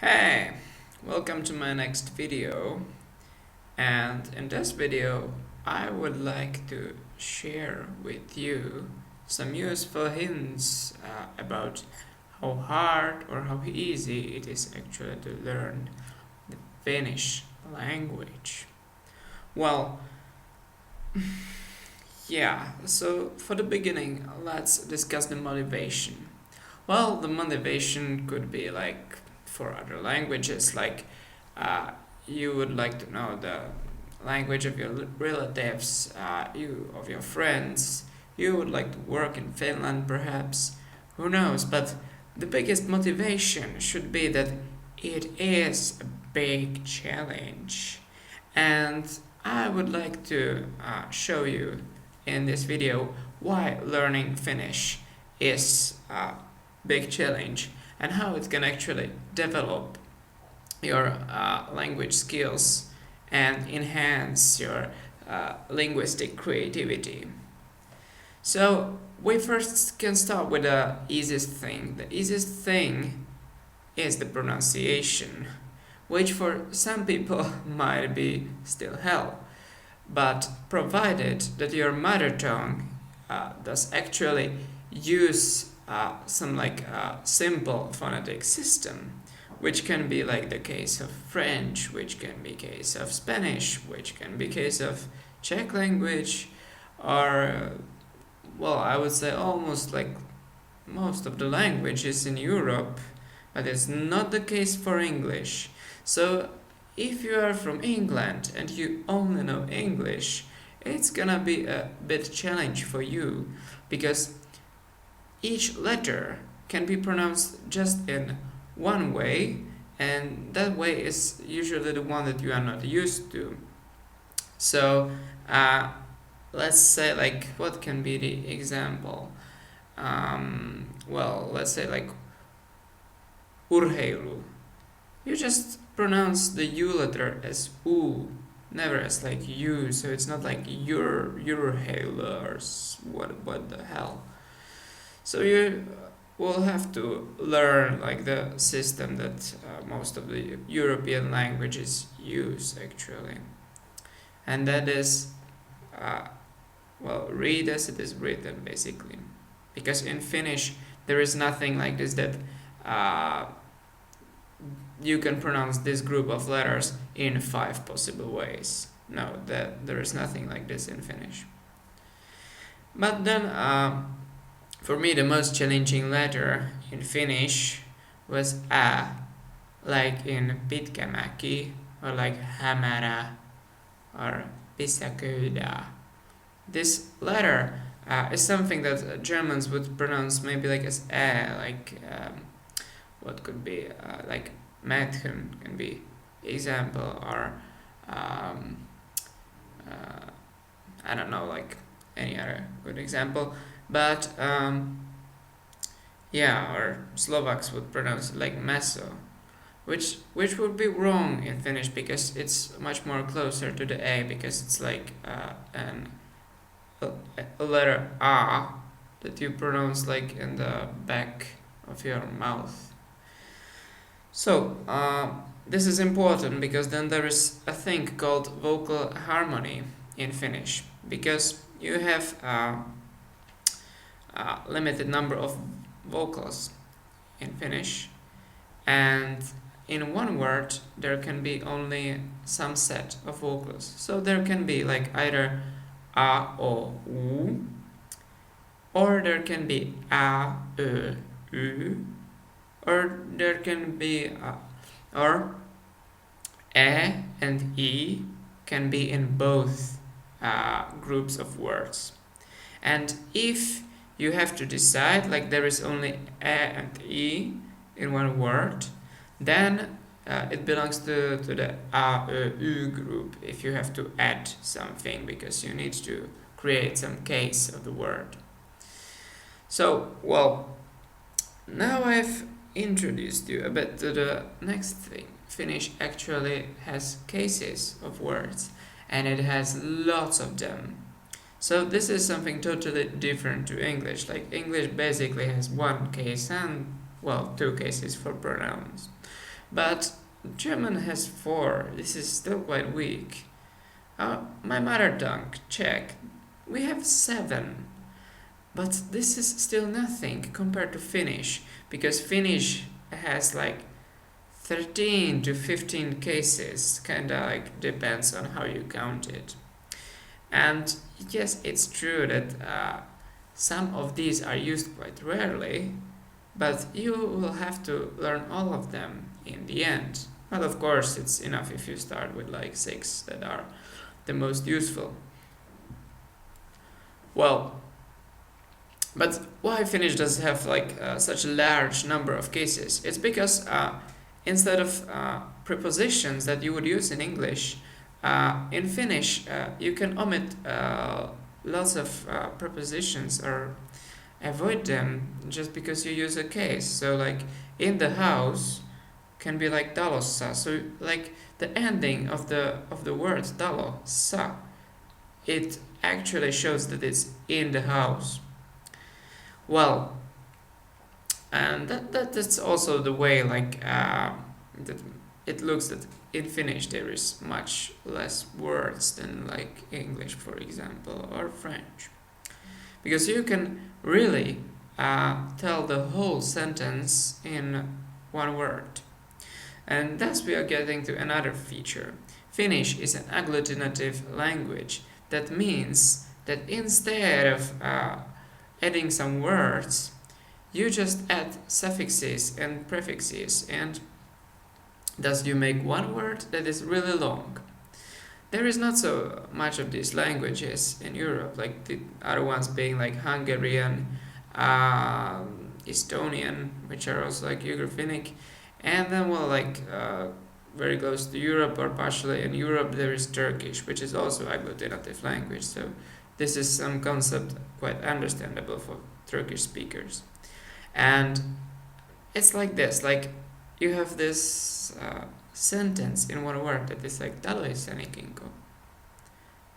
Hey, welcome to my next video, and in this video I would like to share with you some useful hints about how hard or how easy it is actually to learn the Finnish language. Well, yeah, so for the beginning, let's discuss the motivation. Well, the motivation could be like for other languages, like uh, you would like to know the language of your relatives, you of your friends. You would like to work in Finland, perhaps. Who knows? But the biggest motivation should be that it is a big challenge, and I would like to show you in this video why learning Finnish is a big challenge and how it can actually develop your language skills and enhance your linguistic creativity. So we first can start with the easiest thing. The easiest thing is the pronunciation, which for some people might be still hell. But provided that your mother tongue does actually use some simple phonetic system, which can be like the case of French, which can be case of Spanish, which can be case of Czech language, or well, I would say almost like most of the languages in Europe, but it's not the case for English. So if you are from England and you only know English, it's gonna be a bit challenge for you because each letter can be pronounced just in one way, and that way is usually the one that you are not used to. So let's say like what can be the example? Well, let's say like urheilu. You just pronounce the U letter as U, never as like U, so it's not like urheilu or what the hell. So you will have to learn like the system that most of the European languages use actually, and that is well, read as it is written basically, because in Finnish there is nothing like this that you can pronounce this group of letters in 5 possible ways. No, that there is nothing like this in Finnish. But then for me the most challenging letter in Finnish was a, like in Pitkämäki, or like hämärä, or pissäköydä. This letter is something that Germans would pronounce maybe like as like what could be like Mädchen can be example, or I don't know, like any other good example, but yeah, or Slovaks would pronounce it like meso, which would be wrong in Finnish because it's much more closer to the A, because it's like a letter A that you pronounce like in the back of your mouth. So this is important because then there is a thing called vocal harmony in Finnish, because you have a limited number of vocals in Finnish, and in one word there can be only some set of vocals. So there can be like either a, o, u, or there can be a, ö, u, or there can be or e and e can be in both groups of words. And if you have to decide, like there is only e and e in one word, then it belongs to the a, ö, u group if you have to add something, because you need to create some case of the word. So, well, now I've introduced you a bit to the next thing. Finnish actually has cases of words, and it has lots of them. So this is something totally different to English. Like English basically has one case and, well, 2 cases for pronouns. But German has four. This is still quite weak. My mother tongue, Czech, we have seven. But this is still nothing compared to Finnish, because Finnish has like 13 to 15 cases, kinda like depends on how you count it. And yes, it's true that some of these are used quite rarely, but you will have to learn all of them in the end. But of course, it's enough if you start with like six that are the most useful. Well, but why Finnish does have like such a large number of cases? It's because instead of prepositions that you would use in English, in Finnish you can omit lots of prepositions or avoid them just because you use a case. So like in the house can be like talossa. So like the ending of the word talossa, it actually shows that it's in the house. Well, and that's also the way like that it looks that in Finnish there is much less words than like English, for example, or French, because you can really tell the whole sentence in one word. And thus we are getting to another feature. Finnish is an agglutinative language. That means that instead of adding some words, you just add suffixes and prefixes, and thus you make one word that is really long. There is not so much of these languages in Europe, like the other ones being like Hungarian, Estonian, which are also like Ugro-Finnic, and then well like very close to Europe or partially in Europe there is Turkish, which is also agglutinative language. So this is some concept quite understandable for Turkish speakers. And it's like this, like you have this sentence in one word that is like taloissani kinko.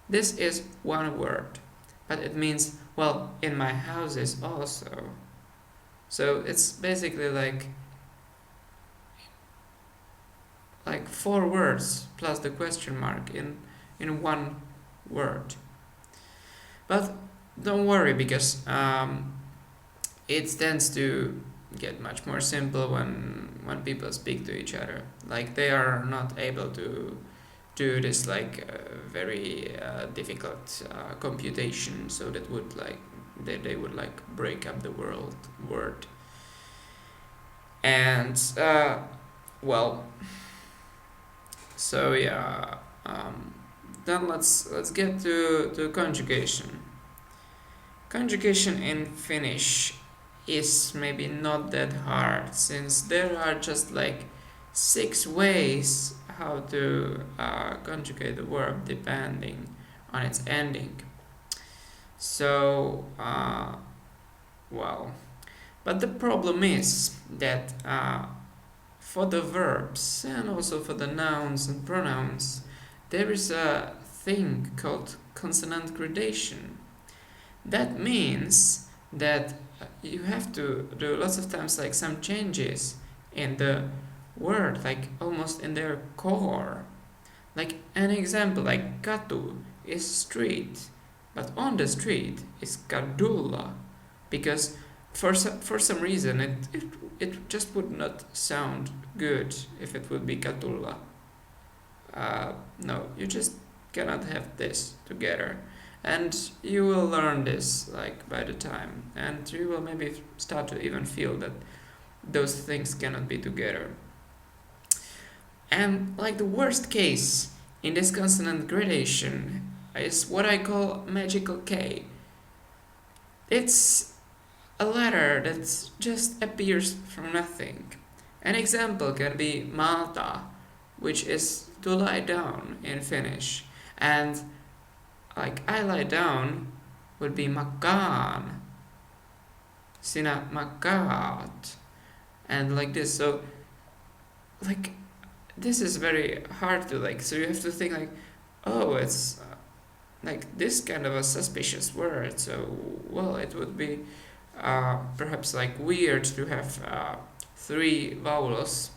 This is one word, but it means, well, in my houses also. So it's basically like four words plus the question mark in one word. But don't worry, because it tends to get much more simple when people speak to each other. Like they are not able to do this like very difficult computation, so that would like they would like break up the word. And well, so yeah, then let's get to conjugation. Conjugation in Finnish is maybe not that hard, since there are just like 6 ways how to conjugate the verb depending on its ending. So well, but the problem is that for the verbs and also for the nouns and pronouns, there is a thing called consonant gradation. That means that you have to do lots of times like some changes in the word, like almost in their core. Like an example, like katu is street, but on the street is kadulla, because for some reason it just would not sound good if it would be katulla. No, you just cannot have this together, and you will learn this like by the time, and you will maybe start to even feel that those things cannot be together. And like the worst case in this consonant gradation is what I call magical K. It's a letter that just appears from nothing. An example can be Malta, which is to lie down in Finnish, and like I lie down would be makaan, sinä makaat, and like this. So like this is very hard to like, so you have to think like, oh, it's like this kind of a suspicious word, so well it would be perhaps like weird to have 3 vowels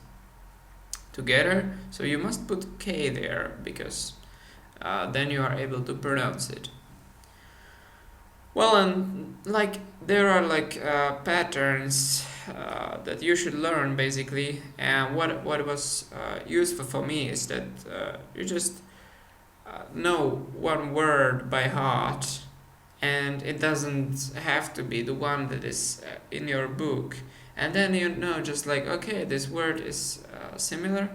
together, so you must put K there because then you are able to pronounce it. Well, and like there are like patterns that you should learn basically, and what was useful for me is that you just know one word by heart, and it doesn't have to be the one that is in your book, and then you know just like okay, this word is similar,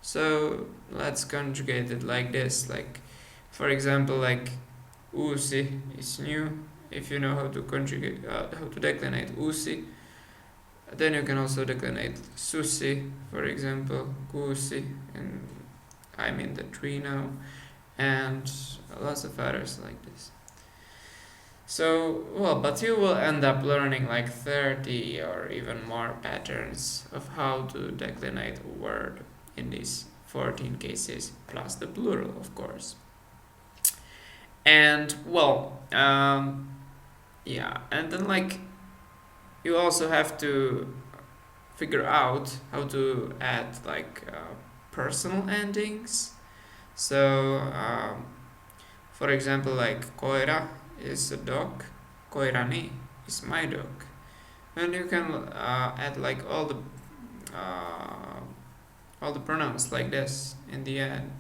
so let's conjugate it like this. Like for example, like uusi is new. If you know how to conjugate, how to declinate uusi, then you can also declinate susi, for example, kuusi, and I'm in the tree now, and lots of others like this. So, well, but you will end up learning like 30 or even more patterns of how to declinate a word in these 14 cases, plus the plural, of course. And, well, yeah, and then like you also have to figure out how to add like personal endings. So, for example, like koira is a dog, koirani is my dog, and you can add like all the pronouns like this in the end.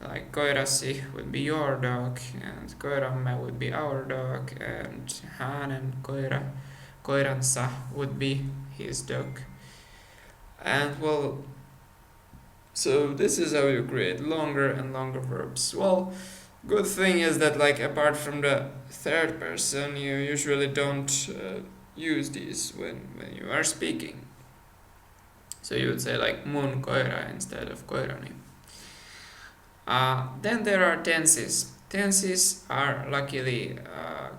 Like koirasi would be your dog, and koiramme would be our dog, and hänen koiransa would be his dog. And well, so this is how you create longer and longer verbs. Well, good thing is that like apart from the third person, you usually don't use these when you are speaking. So you would say like mun koira instead of koirani. Then there are tenses. Tenses are luckily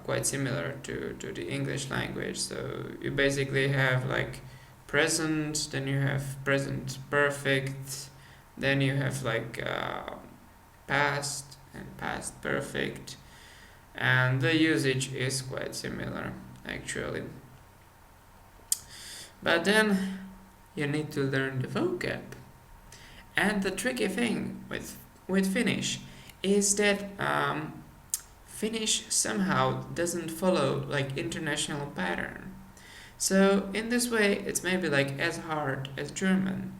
quite similar to the English language. So you basically have like present, then you have present perfect, then you have like past and past perfect, and the usage is quite similar actually. But then you need to learn the vocab. And the tricky thing with Finnish is that Finnish somehow doesn't follow like international pattern. So in this way, it's maybe like as hard as German,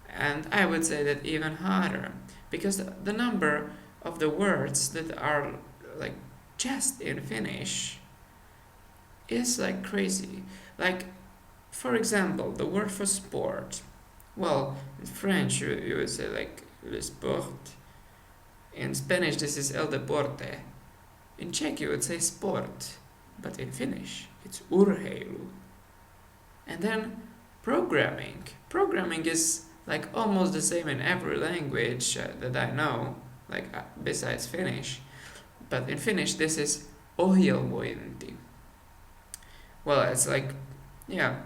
and I would say that even harder because the number of the words that are like just in Finnish is like crazy. Like for example, the word for sport. Well, in French you would say like le sport. In Spanish this is el deporte. In Czech you would say sport, but in Finnish it's urheilu. And then programming. Programming is like almost the same in every language that I know, like besides Finnish. But in Finnish this is ohjelmointi. Well, it's like, yeah,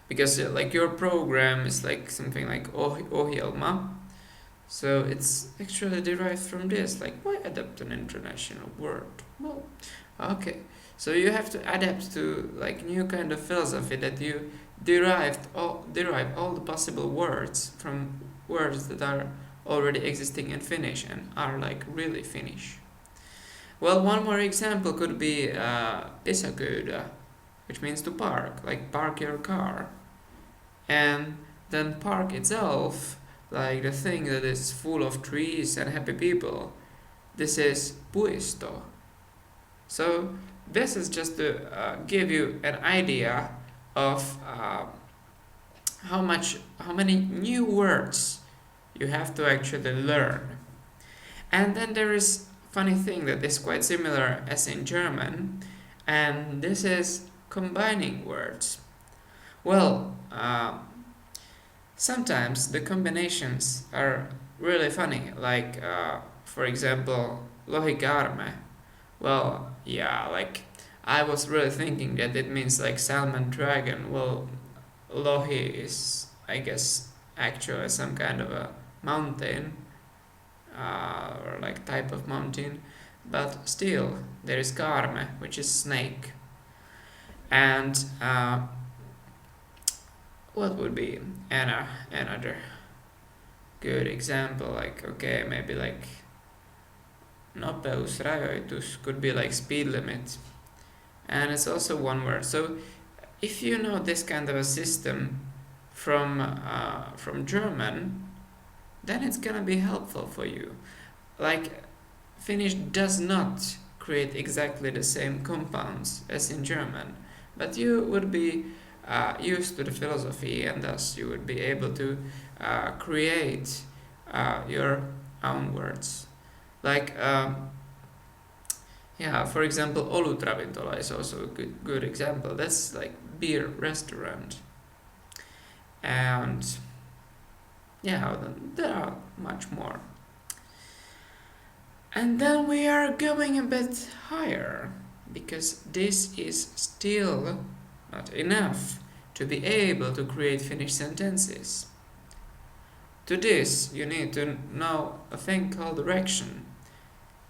because like your program is like something like ohjelma, so it's actually derived from this. Like, why adapt an international word? Well, okay, so you have to adapt to like new kind of philosophy that you derive all the possible words from words that are already existing in Finnish and are like really Finnish. Well, one more example could be pysäköidä, which means to park, like park your car. And then park itself, like the thing that is full of trees and happy people, this is puisto. So this is just to give you an idea of how many new words you have to actually learn. And then there is funny thing that is quite similar as in German, and this is combining words. Well, sometimes the combinations are really funny, like for example, lohikäärme. Well, yeah, like I was really thinking that it means like salmon dragon. Well, lohi is, I guess, actually some kind of a mountain or like type of mountain, but still there is kaarme, which is snake. And what would be another good example? Like, okay, maybe like nopeusrajoitus could be like speed limit, and it's also one word. So if you know this kind of a system from German, then it's gonna be helpful for you. Like, Finnish does not create exactly the same compounds as in German, but you would be used to the philosophy, and thus you would be able to create your own words. Like, yeah, for example, Olutravintola is also a good example. That's like beer restaurant. And yeah, there are much more. And then we are going a bit higher, because this is still not enough to be able to create Finnish sentences. To this, you need to know a thing called direction.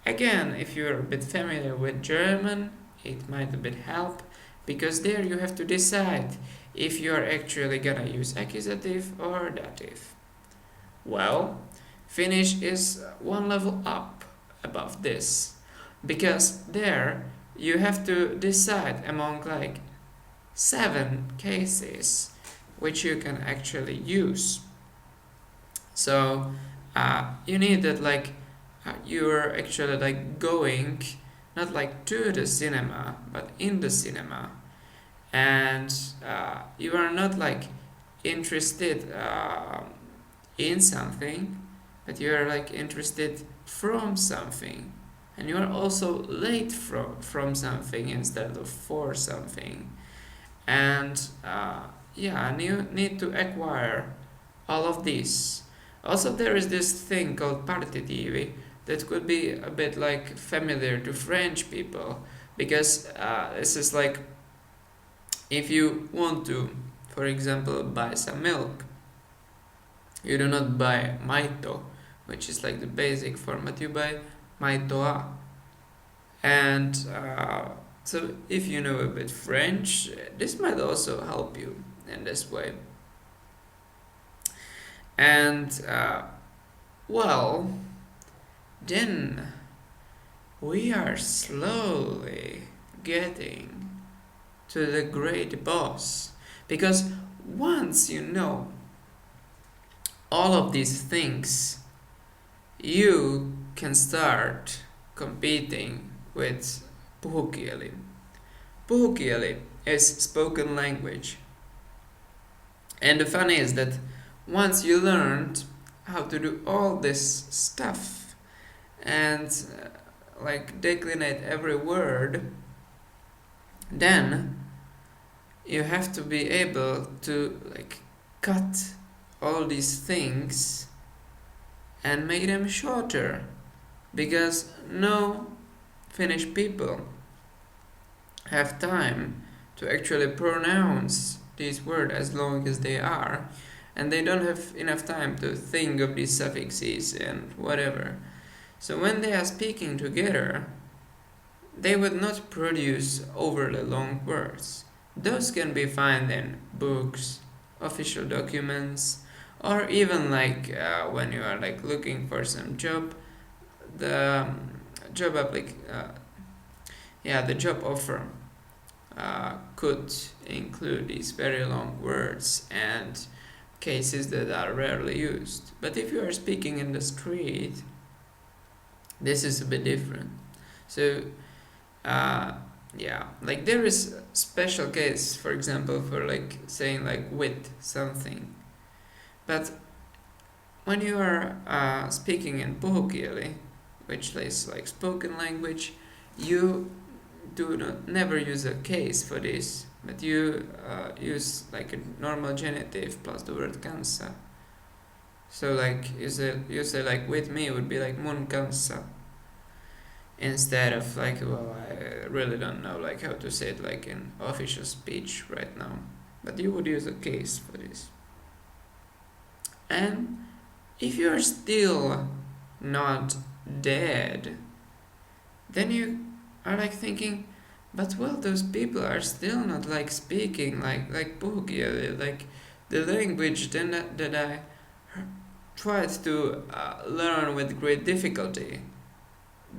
Again, if you're a bit familiar with German, it might a bit help, because there you have to decide if you're actually gonna use accusative or dative. Well, Finnish is one level up above this, because there you have to decide among like 7 cases which you can actually use. So you need that like you're actually like going not like to the cinema but in the cinema, and you are not like interested in something, but you are like interested from something, and you are also late from something instead of for something. And yeah, and you need to acquire all of these. Also, there is this thing called partitivi that could be a bit like familiar to French people, because this is like if you want to, for example, buy some milk, you do not buy maito, which is like the basic format, you buy maitoa. And so if you know a bit French, this might also help you in this way. And well, then we are slowly getting to the great boss, because once you know all of these things, you can start competing with puhukieli. Puhukieli is spoken language. And the fun is that once you learned how to do all this stuff and like declinate every word, then you have to be able to like cut all these things and make them shorter, because no Finnish people have time to actually pronounce these words as long as they are, and they don't have enough time to think of these suffixes and whatever. So when they are speaking together, they would not produce overly long words. Those can be found in books, official documents, or even like when you are like looking for some job, the job the job offer could include these very long words and cases that are rarely used. But if you are speaking in the street, this is a bit different. So yeah, like there is a special case, for example, for like saying like with something. But when you are speaking in puhukieli, which is like spoken language, you do not never use a case for this, but you use like a normal genitive plus the word kanssa. So like you say like with me would be like mun kanssa, instead of like, well, I really don't know like how to say it like in official speech right now, but you would use a case for this. And if you are still not dead, then you are like thinking, but well, those people are still not like speaking like puhukieli, like the language that I tried to learn with great difficulty,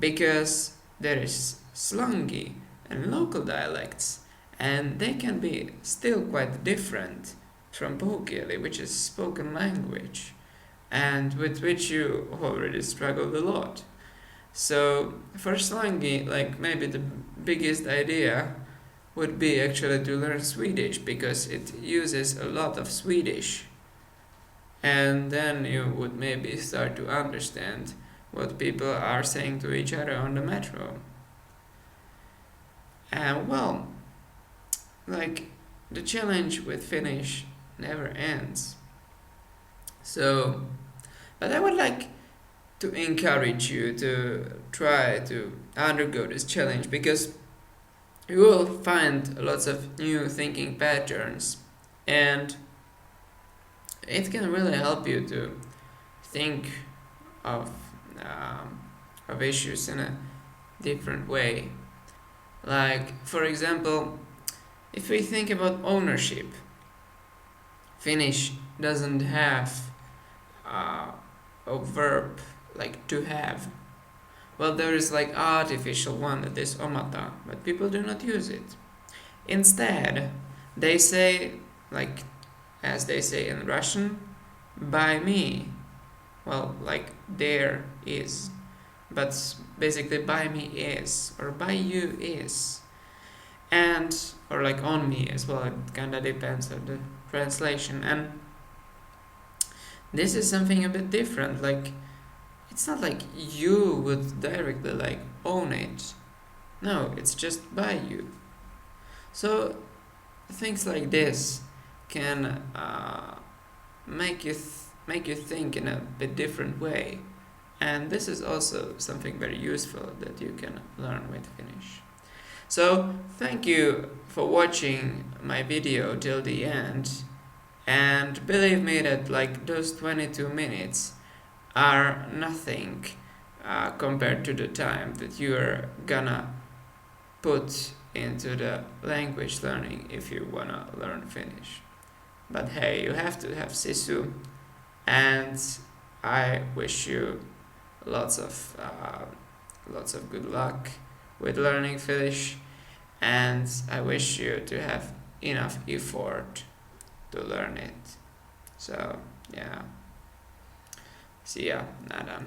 because there is slangy and local dialects, and they can be still quite different from Pohukeli, which is spoken language, and with which you already struggled a lot. So for slangy, like maybe the biggest idea would be actually to learn Swedish, because it uses a lot of Swedish, and then you would maybe start to understand what people are saying to each other on the metro. And well, like, the challenge with Finnish never ends. So, but I would like to encourage you to try to undergo this challenge, because you will find lots of new thinking patterns, and it can really help you to think of of issues in a different way. Like, for example, if we think about ownership, Finnish doesn't have a verb like to have. Well, there is like artificial one, that is omata, but people do not use it. Instead, they say, like, as they say in Russian, by me. Well, like, there is, but basically by me is, or by you is, and or like on me as well. It kind of depends on the translation, and this is something a bit different. Like, it's not like you would directly like own it. No, it's just by you. So things like this can make you think in a bit different way, and this is also something very useful that you can learn with Finnish. So thank you for watching my video till the end, and believe me that like those 22 minutes are nothing compared to the time that you're gonna put into the language learning if you wanna learn Finnish. But hey, you have to have sisu, and I wish you lots of good luck with learning Finnish, and I wish you to have enough effort to learn it. So yeah, see ya, nada.